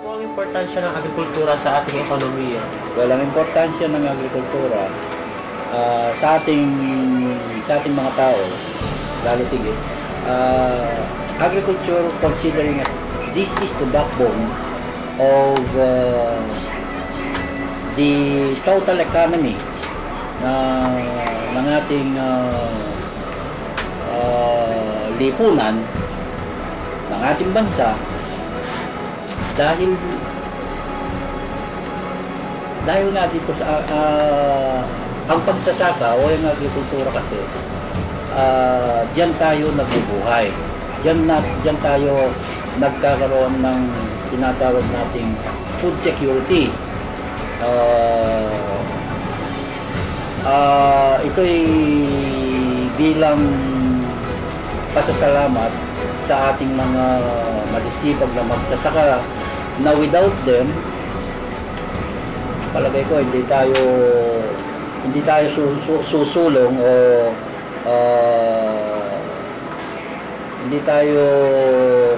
po ang importansya ng agrikultura sa ating ekonomiya? Well, ang importansya ng agrikultura sa ating mga tao, lalo tigit, agriculture considering this is the backbone of the total economy ng ating lipunan ng ating bansa, dahil nga dito sa ang pagsasaka o yung agrikultura kasi diyan tayo nagbubuhay, diyan tayo nagkakaroon ng tinatawag nating food security. Ito'y bilang pasasalamat sa ating mga masisipag na magsasaka na without them, palagay ko hindi tayo susulong o hindi tayo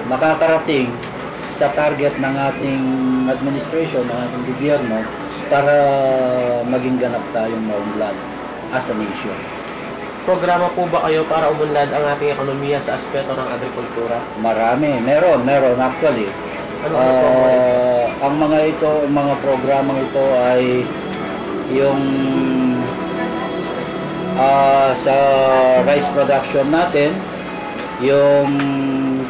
makakarating sa target ng ating administration, ng ating gobyerno, para maging ganap tayong maunlad as a nation. Programa po ba kayo para umunlad ang ating ekonomiya sa aspeto ng agrikultura? Marami, meron actually. Ang mga programang ito ay yung sa rice production natin, yung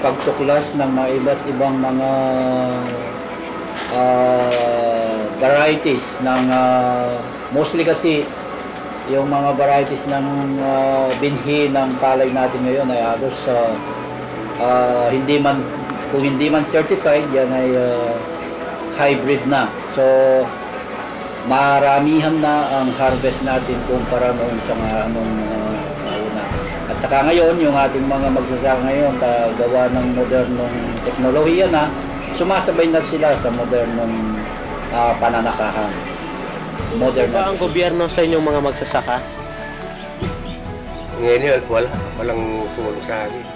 pagtuklas ng mga iba't ibang mga varieties ng mostly kasi yung mga varieties ng binhi ng palay natin ngayon ay halos kung hindi man certified, yan ay hybrid na. So maramihan na ang harvest natin kumpara noon sa nauna. At saka ngayon, yung ating mga magsasaka ngayon, gawa ng modernong teknolohiya na, sumasabay na sila sa modernong pananakahan. Modern ba ang gobyerno sa inyong mga magsasaka? Ngayon yun, walang tulong sa amin.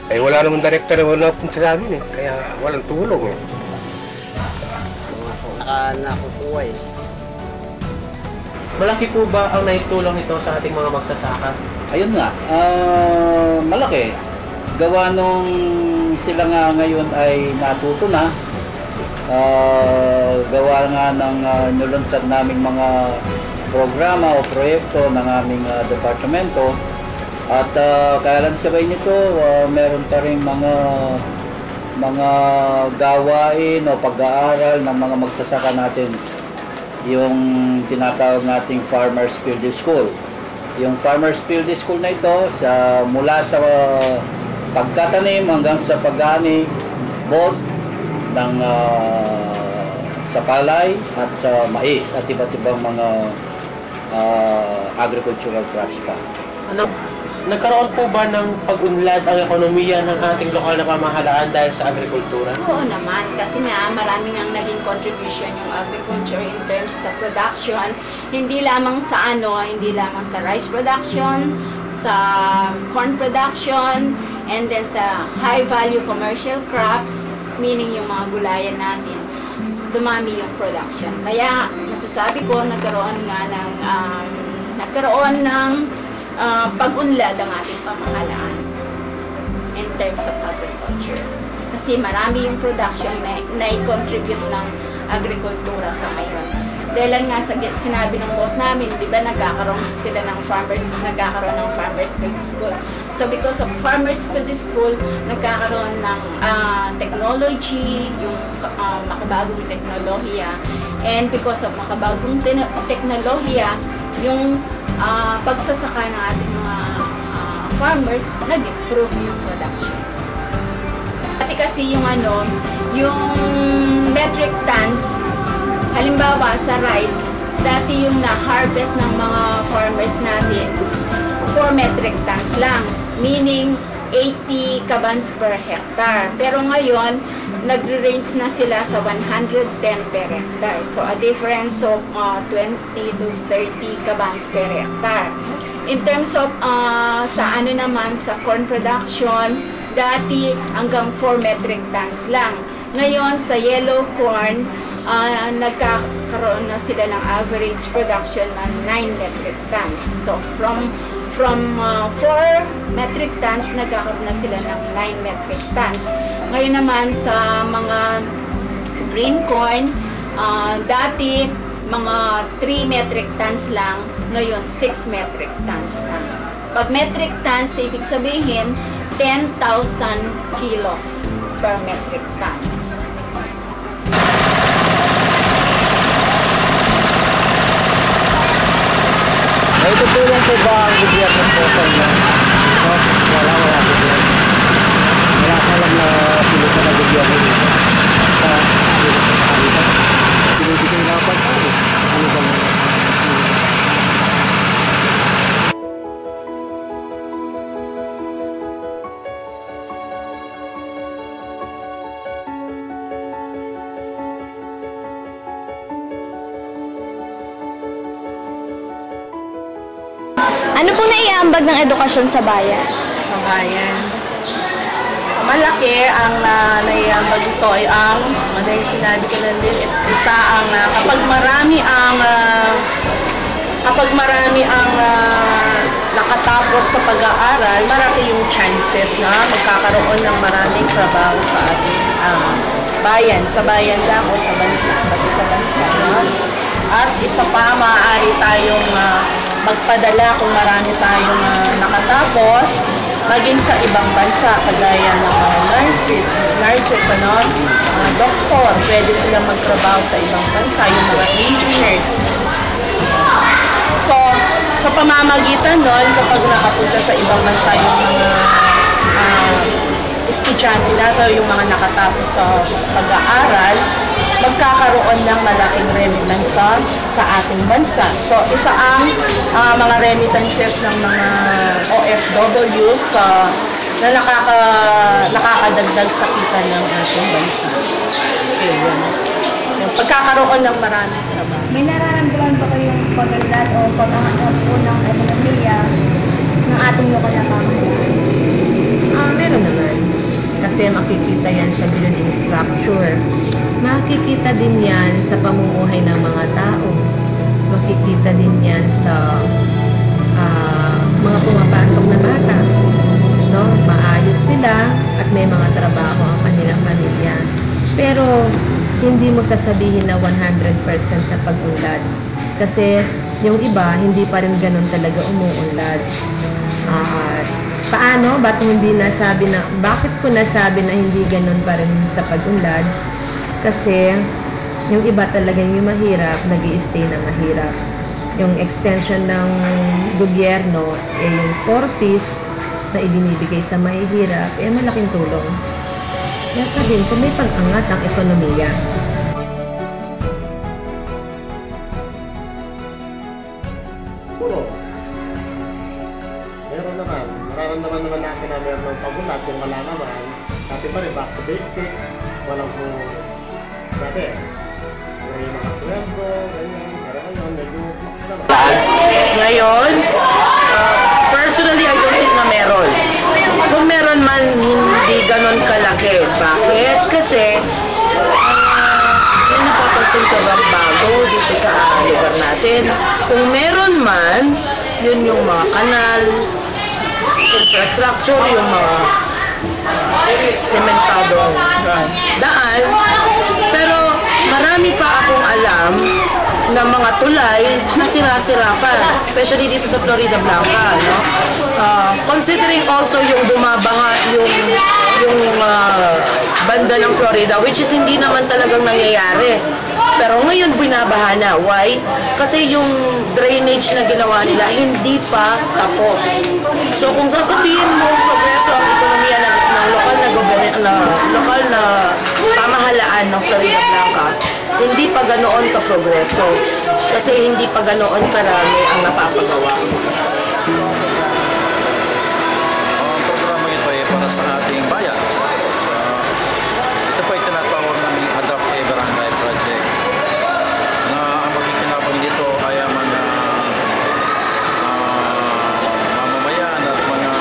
Wala naman director na wala punta sa amin kaya walang tulong Nakukuha Malaki po ba ang naitulong ito sa ating mga magsasaka? Ayun nga, malaki. Gawa nung sila nga ngayon ay natuto na, gawa nga ng nilunsad naming mga programa o proyekto ng aming departamento. At kaya lang sabay nito, meron pa rin mga gawain o pag-aaral ng mga magsasaka natin, yung tinatawag nating Farmers Field School. Yung Farmers Field School na ito, mula sa pagkatanim hanggang sa pag-ani, both ng sa palay at sa mais at iba't ibang mga agricultural crops pa. Nagkaroon po ba ng pag-unlad ang ekonomiya ng ating lokal na pamahalaan dahil sa agrikultura? Oo naman, kasi nga maraming ang naging contribution yung agriculture in terms sa production, hindi lamang sa rice production, sa corn production, and then sa high value commercial crops, meaning yung mga gulayan natin, dumami yung production. Kaya masasabi ko nagkaroon ng pag-unlad ang ating pamahalaan in terms of agriculture. Kasi marami yung production na i-contribute ng agrikultura sa ngayon. Dahil nga sinabi ng boss namin, di ba nagkakaroon ng Farmers Field School. So because of Farmers Field School, nagkakaroon ng technology, yung makabagong teknolohiya. And because of makabagong teknolohiya, yung pagsasaka ng ating mga farmers, nag-improve yung production. Pati kasi yung metric tons, halimbawa sa rice, dati yung na-harvest ng mga farmers natin, 4 metric tons lang, meaning 80 kabans per hectare. Pero ngayon, nagre-range na sila sa 110 per hectare. So, a difference of 20 to 30 kabans per hectare. In terms of sa corn production, Dati hanggang 4 metric tons lang. Ngayon sa yellow corn, nagkakaroon na sila ng average production ng 9 metric tons. So from 4 metric tons, nagkakaroon na sila ng 9 metric tons. Ngayon naman sa mga green corn, dati mga 3 metric tons lang, ngayon 6 metric tons na. Pag metric tons, ibig sabihin 10,000 kilos per metric tons. May tutulong po ba ang gobyerno po sa inyo? Wala po yan. Wala ka lang na pilutan ng gobyerno dito. Pinibigay na pa tayo. Ano ba mo? Ano pong naiambag ng edukasyon sa bayan? Sa bayan. Malaki ang naiambag ito ay ang, yung sinabi ko na din, isa ang kapag marami ang nakatapos sa pag-aaral, marami yung chances na magkakaroon ng maraming trabaho sa ating bayan. Sa bayan lang o sa bansa, pati sa bansa. No? At isa pa, maaari tayong magpadala kung marami tayong nakatapos, maging sa ibang bansa, kagaya ng nurses, doktor, pwede silang magtrabaho sa ibang bansa, yung mga engineers. So, sa pamamagitan nun, kapag nakapunta sa ibang bansa yung mga estudyante natin, yung mga nakatapos sa pag-aaral, magkakaroon ng malaking remittance sa ating bansa. So, isa ang mga remittances ng mga OFWs na nakakadagdag sa kita ng ating bansa. Okay, yun. Yung pagkakaroon ng maraming trabaho. May nararamdaman ba kayong pag-unlad o pag-angat po ng ekonomiya ng ating lokal na pamahalaan? Meron naman. Kasi makikita yan sa building structure. Makikita din yan sa pamumuhay ng mga tao. Makikita din yan sa mga pumapasok na bata. No? Maayos sila at may mga trabaho ang kanilang pamilya. Pero hindi mo sasabihin na 100% na pag-unlad. Kasi yung iba, hindi pa rin ganun talaga umuunlad. Paano? Bakit ko nasabi na hindi ganun pa rin sa pag-unlad? Kasi yung iba talaga yung mahirap, nag-i-stay na mahirap. Yung extension ng gobyerno, yung 4Ps na ibinibigay sa mahihirap, malaking tulong. Kaya sabihin ko, may pag-angat ang ekonomiya. Meron naman. Nararamdaman naman natin na meron ng pag-unlad. Kung wala naman, dati pa rin back to basic. Walang kung dati. Yung mga sweldo, ganyan. Pero ngayon, medyo max naman. Ngayon, personally, I don't think na meron. Kung meron man, hindi ganon kalaki. Bakit? Kasi, may napapansin ka ba bago dito sa lugar natin? Kung meron man, yun yung mga kanal, infrastructure, yung mga sementadong daan. Pero marami pa akong alam na mga tulay na sira-sira pa, especially dito sa Florida Blanca, no? Considering also yung bumabaha yung banda ng Florida, which is hindi naman talagang nangyayari. Pero ngayon binabaha na. Why? Kasi yung drainage na ginawa nila hindi pa tapos. So kung sasabihin mo progreso ang ekonomiya ng lokal na pamahalaan ng Florida Blanca, hindi pa ganoon ka progreso. Kasi hindi pa ganoon karami ang napapagawa. Ang programa ito ay para sa ating bayan. Ito po ay tinatawag namin Adapt a Barangay Project, na ang magkikinabang dito ay ang mga mamamayan at mga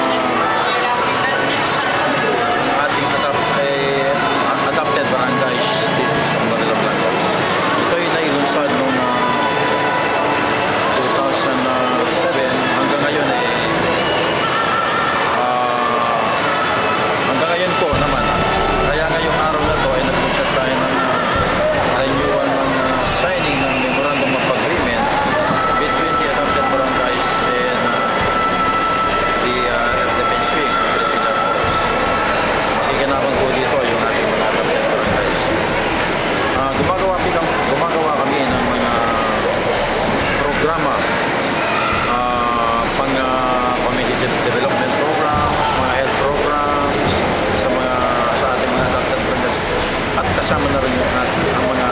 at kasama na rin yung ang mga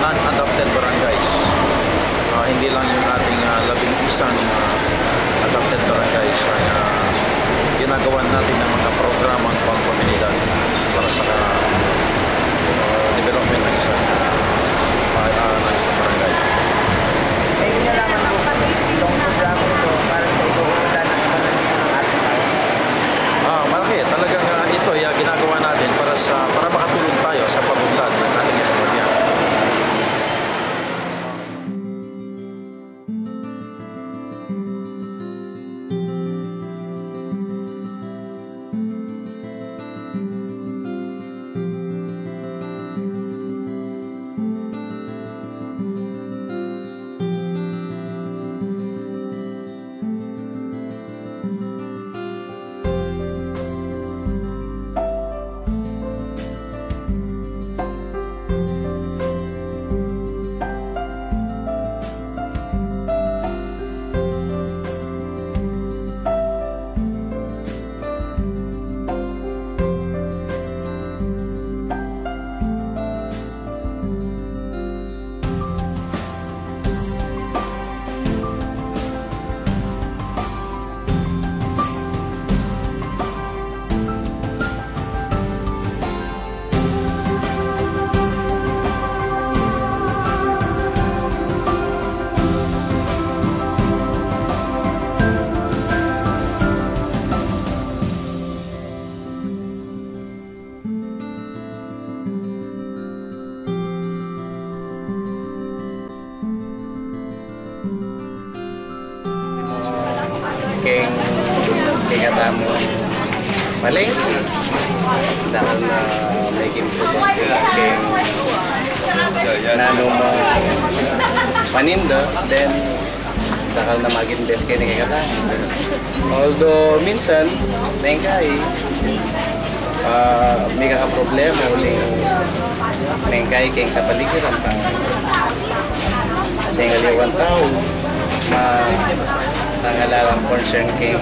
non-adopted barangays. Hindi lang yung ating 11 adopted barangays ay ginagawa natin ng mga programang pang-komunidad para sa development ng isang barangay. May nalaman po kami itong programa ito para sa ikuulan ng ekonomiya ng ating bayan. Malaki. Talagang ito ay ginagawa natin para makatulong tayo sa pag-unlad ng ating ekonomiya. Kaya tamo palengke dahil na may gimpulong nanong paninda, then dahil na mag-invest kayo na kaya. Although minsan nengkay may kaka-problema uling nengkay kayong kapaligiran pa nengaliwan tao nangalalang concern kay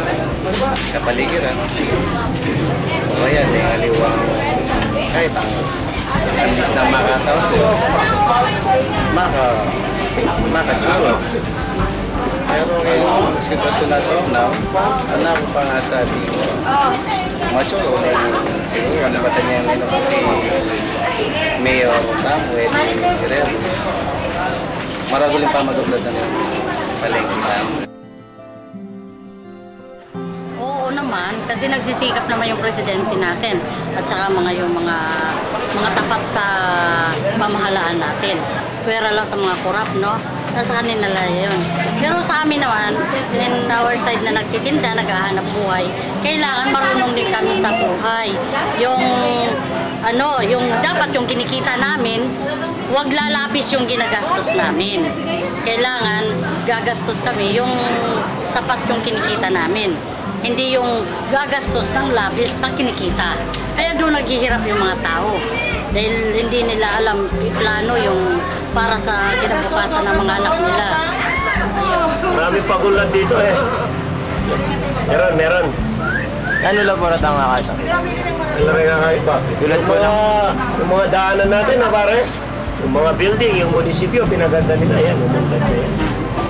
kapaligiran o kaya nengaliwang kahit at least na makasaw ko makatsuro. Pero ngayon sitwasyon na sa unaw anak ko pa nga sabi matsuro siguro ano ba tanya yung kay Mayor Tamuel Guerrero maraguling pa madublad na yung palengke namin. Oo naman, kasi nagsisikap naman yung presidente natin at saka yung mga tapat sa pamahalaan natin. Pwera lang sa mga korap, no? Nasa kanila lang yun. Pero sa amin naman, in our side na nagtitinda, naghahanap buhay, kailangan marunong din kami sa buhay. Yung dapat yung kinikita namin, huwag lalapis yung ginagastos namin. Kailangan gagastos kami yung sapat yung kinikita namin. Hindi yung gagastos ng labis sa kinikita. Kaya doon naghihirap yung mga tao. Dahil hindi nila alam plano yung para sa kinabukasan ng mga anak nila. Marami pag-ulan dito eh. Meron. Ano lang po ang nakata? Malaki nga kahit ba? Yung mga daanan natin na pare, yung mga building, yung munisipyo, pinaganda nila yan, umunlad na yan.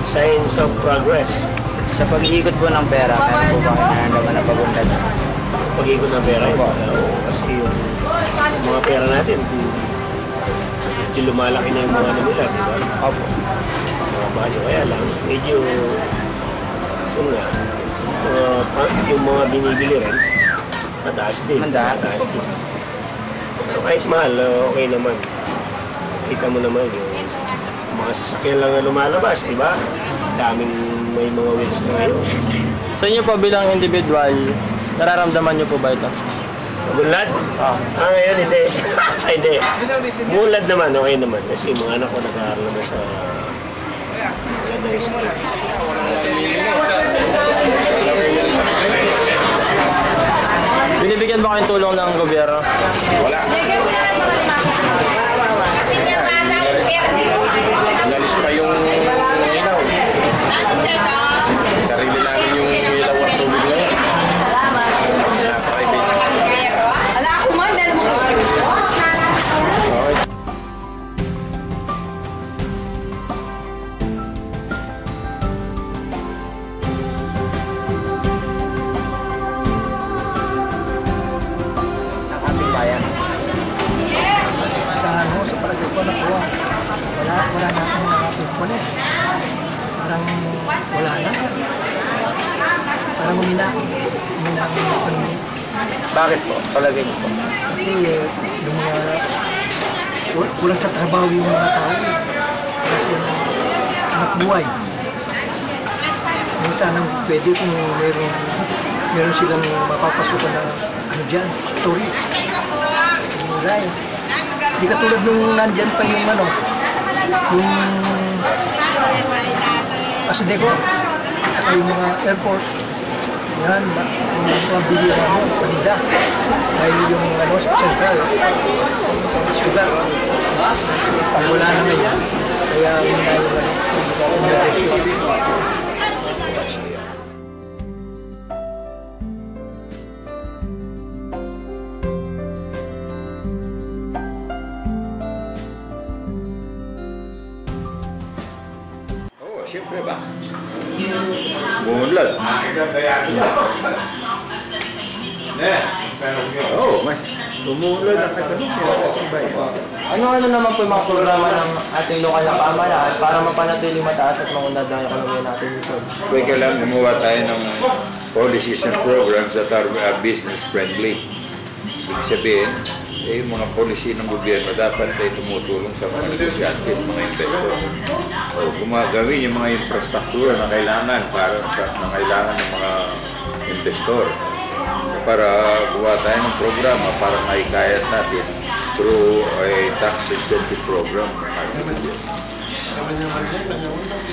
Signs of progress. Sa pag-iikot po ng pera, kaya po ba naman na pag-unlad? Pag-iikot ng pera, kasi yung mga pera natin, medyo lumalaki na yung mga nila, di ba? Opo. Mga bahal kaya lang, medyo, yung mga binibili rin, mataas din. Mataas din. Pero kahit mahal, okay naman. Kita mo naman yung mga sasakyan lang na lumalabas, di ba? Daming may mga wheels na ngayon. Sa inyo po bilang individual, nararamdaman niyo po ba ito? Magunlad? Ngayon hindi. Hindi. Mulad naman, okay naman. Kasi mga anak ko nag-aaral naman sa magandang school. Binibigyan ba kayong tulong ng gobyerno? Wala. Nalis pa yung ilaw. Sarili namin yung ilaw at tubig na yan. Sa private. Bakit po? Palagay niyo po? Kasi yung mga kulang sa trabaho yung mga tao. Kasi anak buhay. Sana pwede kung meron silang mapapasukan na ano dyan, story. Wala eh. Di katulad nung nandyan pa yung ano, yung Asudeco, at saka yung mga Air Force. Yan, yung mga video na mo, panida. Dahil yung ano, central, sugar. Pag wala na ngayon, kaya yung Siyempre ba? Bumunlad. Oo, may bumunlad ang ekonomiya sa bayan. Ano naman po yung mga programa ng ating lokal na pamahalaan para mapanatiling mataas at maunlad ang ekonomiya natin dito? Kaya kailangan gumawa tayo ng policies and programs that are business friendly. Ibig sabihin, yung mga policy ng gobyerno dapat ay tumutulong sa mga negosyante, mga investor. O gumagawin yung mga infrastruktura na kailangan para sa kailangan ng mga investor. Para gawa tayo ng programa para maikayat natin through a tax incentive program.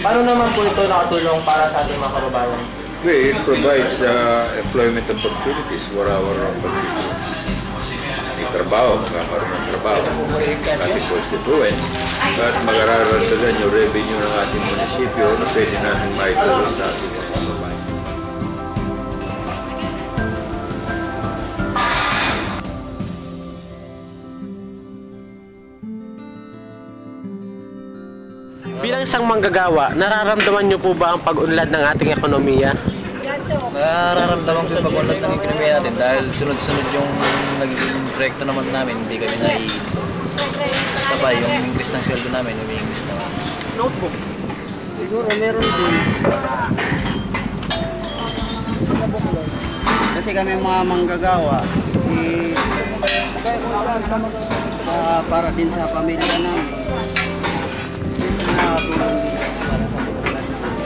Paano naman po ito nakatulong para sa ating mga kababayan? Well, it provides employment opportunities for our constituents. May trabaho, magkakaroon ng trabaho sa ating constituents at mag-araragdagan yung revenue ng ating munisipyo na pwede natin maitulong sa ating mga kababayan. Bilang isang manggagawa, nararamdaman niyo po ba ang pag-unlad ng ating ekonomiya? Nararamdaman ko yung pag-unlad ng ekonomiya natin dahil sunod-sunod yung nagiging proyekto naman namin, hindi kami sabay yung increase ng sweldo namin, yung increase naman. Notebook? Siguro meron din. Kasi kami mga manggagawa, para din sa pamilya namin. Nakatulong din para sa pag-unlad namin.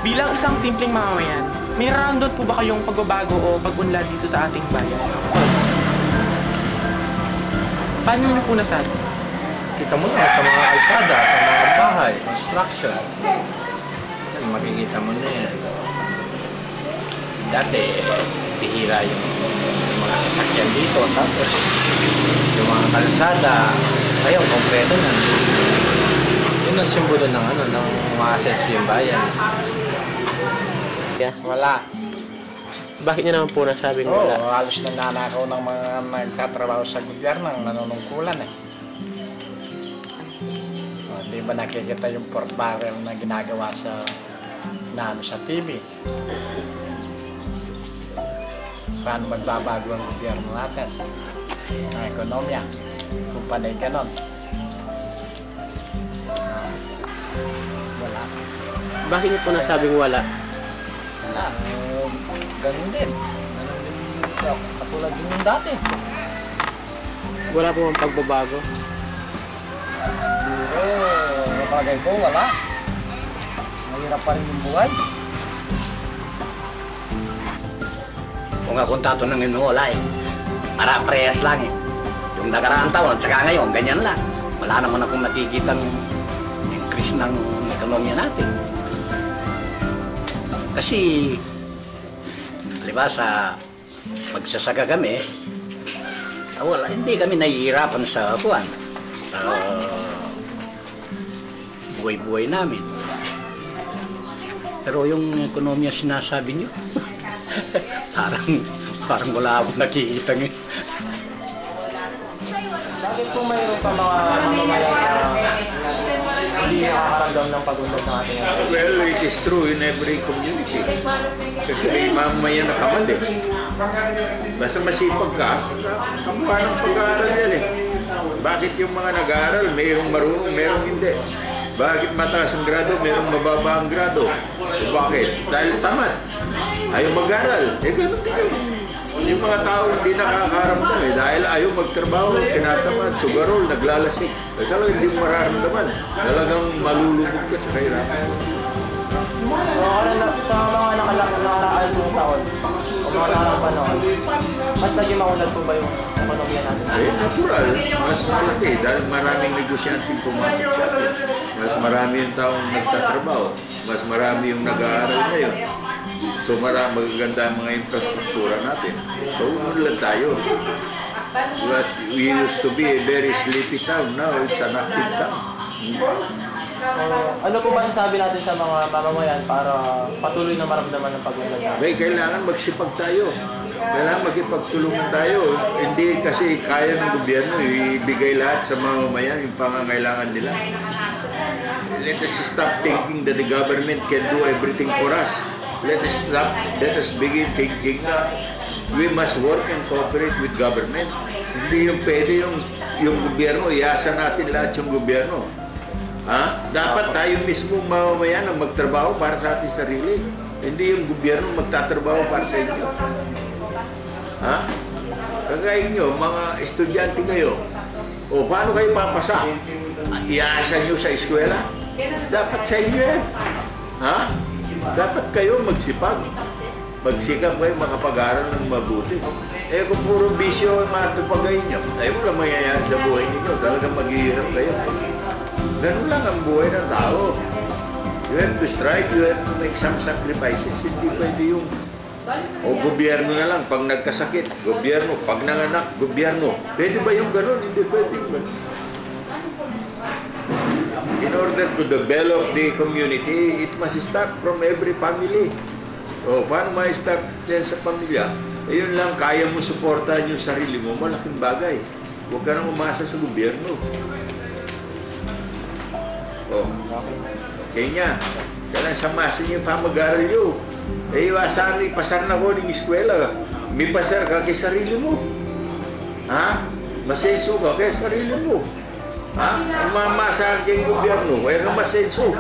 Bilang isang simpleng mamamayan, may nararamdaman po ba kayong pagbabago o pag-unlad dito sa ating bayan? Paano niyo po nasabi? Kita mo na sa mga kalsada, sa mga bahay, construction. Makikita mo na yan. Dati, bihira yung mga sasakyan dito. Tapos, yung mga kalsada, ngayon, kompleto na. Yun ang simbolo ng, ng mga asenso yung bayan. Wala. Bakit niya naman po nasabing wala? Oo, halos nananakaw ng mga nagtatrabaho sa gobyerno, nanunungkulan eh. Di ba nakikita yung pork barrel na ginagawa sa TV? Paano magbabago ang gobyerno natin? Ang ekonomiya, kung panay ganon. Wala. Bakit niyo po nasabing wala? Wala. Ganun din. Katulad din yung dati. Wala po ang pagbabago? Bagay ko, wala. Mahirap pa rin yung buhay. Kung akong tatanungin mo, wala eh. Para-parehas lang eh. Yung nakaraang taon, tsaka ngayon, ganyan lang. Wala naman akong nakikitang increase ng ekonomiya natin. Kasi, halimbawa sa magsasaka kami, wala, hindi kami nahihirapan sa buwan. Buhay-buhay namin. Pero yung ekonomiya sinasabi niyo, parang wala akong nakikita ngayon. Bakit po mayroon pa mga mamamayan na hindi hindi nakakaramdam ng pag-unlad ng ating ito? Well, it is true in every community. Kasi may mamamayan na kamal eh. Basta masipag ka, kamukha ng pag-aaral yan eh. Bakit yung mga nag-aaral, mayroong marunong, mayroong hindi? Bakit mataas ang grado, mayroong mababa ang grado? O bakit? Dahil tamad. Ayaw mag-aaral. Eh, ganun din yun. Yung mga tao hindi nakakaramdam eh. Dahil ayaw magtrabaho, tinatamad, sugarol, naglalasik. Eh, talagang hindi mo mararamdaman. Talagang malulubog ka sa kahirapan. Sa mga nakaraan ng taon, o mga nakarang panahon, mas naging maunlad po ba yung ekonomiya natin? Eh, natural. Mas malaki dahil maraming negosyanteng pumasok sa atin. Mas marami yung taong nagtatrabaho. Mas marami yung nag-aaral ngayon. So magaganda ang mga infrastruktura natin. So umulan tayo. But we used to be a very sleepy town. Now it's an active town. Ano po ba sabi natin sa mga mamamayan para patuloy na maramdaman ng pag-unlad natin? May kailangan magsipag tayo. Kailangan magipagtulungan tayo. Hindi kasi kaya ng gobyerno ibigay lahat sa mamamayan yung pangangailangan nila. Let us stop thinking that the government can do everything for us. Let us begin thinking na we must work and cooperate with government. Hindi yung pwede yung gobyerno, iasa natin lahat yung gobyerno. Ha? Dapat tayo mismo mamamayan ang magtrabaho para sa ating sarili. Hindi yung gobyerno magtatrabaho para sa inyo. Ha? Kagaya nyo, mga estudyante ngayon, o paano kayo papasa? Iasa nyo sa eskwela? Dapat sa inyo yan. Ha? Dapat kayo magsipag. Magsikap kayo makapag-aral ng mabuti. Eh kung puro bisyo ang matupagay nyo, ay wala mangyayari sa buhay ninyo. Talagang maghihirap kayo. Ganun lang ang buhay ng tao. You have to strive, you have to make some sacrifices. Hindi pwede yung gobyerno na lang. Pag nagkasakit, gobyerno. Pag nanganak, gobyerno. Pwede ba yung ganun? Hindi pwede yung ganun. In order to develop the community, it must start from every family. O, paano ma-start yan sa pamilya? Eh, yun lang, kaya mo suportahan yung sarili mo, malaking bagay. Huwag ka nang umasa sa gobyerno. O, okay niya. Kailangan samasin niyo pa mag-aaral nyo. Eh, iwasan, ipasar na ko ng eskwela. May pasar ka kay sarili mo. Ha? Masenso ka kay sarili mo. Ha? Ang mamasa ang gobyerno, kaya ka masenso.